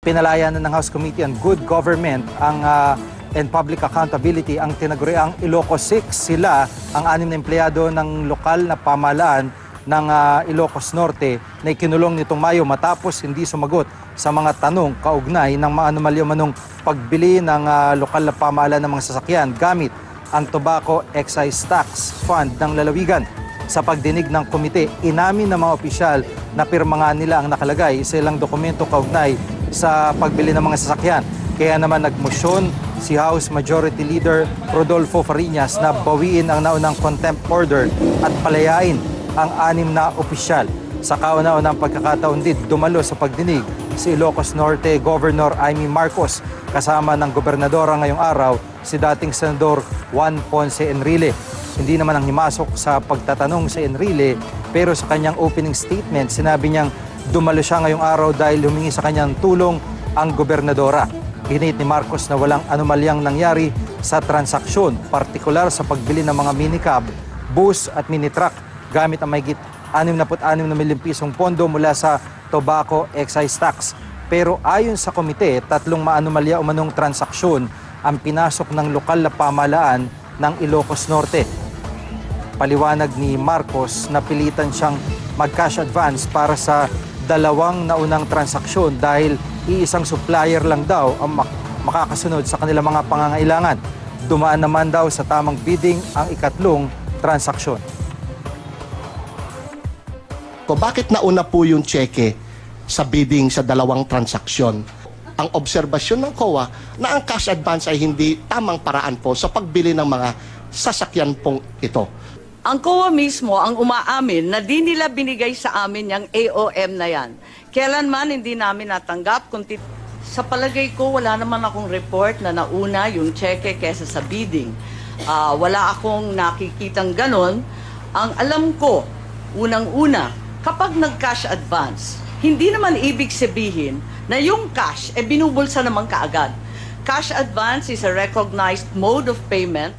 Pinalaya na ng House Committee on Good Government and Public Accountability ang tinaguriang Ilocos 6. Sila ang 6 na empleyado ng lokal na pamahalaan ng Ilocos Norte na ikinulong nitong Mayo matapos hindi sumagot sa mga tanong kaugnay ng mga anomalya manong pagbili ng lokal na pamahalaan ng mga sasakyan gamit ang Tobacco Excise Tax Fund ng lalawigan. Sa pagdinig ng komite, inamin ng mga opisyal na pirma nga nila ang nakalagay sa ilang dokumento kaugnay sa pagbili ng mga sasakyan. Kaya naman nagmosyon si House Majority Leader Rodolfo Fariñas na bawiin ang naunang contempt order at palayain ang 6 na opisyal. Sa kauna-unang pagkakataon din, dumalo sa pagdinig si Ilocos Norte Governor Amy Marcos kasama ng gobernadora ngayong araw si dating Senador Juan Ponce Enrile. Hindi naman ang himasok sa pagtatanong si Enrile pero sa kanyang opening statement sinabi niyang dumalo siya ngayong araw dahil humingi sa kanyang tulong ang gobernadora. Ginit ni Marcos na walang anomalyang nangyari sa transaksyon, partikular sa pagbili ng mga minicab, bus at mini-truck gamit ang mahigit 66 na milyong pisong pondo mula sa Tobacco Excise Tax. Pero ayon sa komite, 3 maanomalya o manong transaksyon ang pinasok ng lokal na pamahalaan ng Ilocos Norte. Paliwanag ni Marcos na pilitan siyang mag-cash advance para sa 2 naunang transaksyon dahil iisang supplier lang daw ang makakasunod sa kanilang mga pangangailangan. Dumaan naman daw sa tamang bidding ang 3 transaksyon. Bakit nauna po yung cheque sa bidding sa 2 transaksyon? Ang obserbasyon ng COA na ang cash advance ay hindi tamang paraan po sa pagbili ng mga sasakyan pong ito. Ang COA mismo ang umaamin na di nila binigay sa amin yung AOM na yan. Kailanman hindi namin natanggap. Sa palagay ko, wala naman akong report na nauna yung cheque kesa sa bidding. Wala akong nakikitang ganon. Ang alam ko, unang-una, kapag nag-cash advance, hindi naman ibig sabihin na yung cash binubulsa naman kaagad. Cash advance is a recognized mode of payment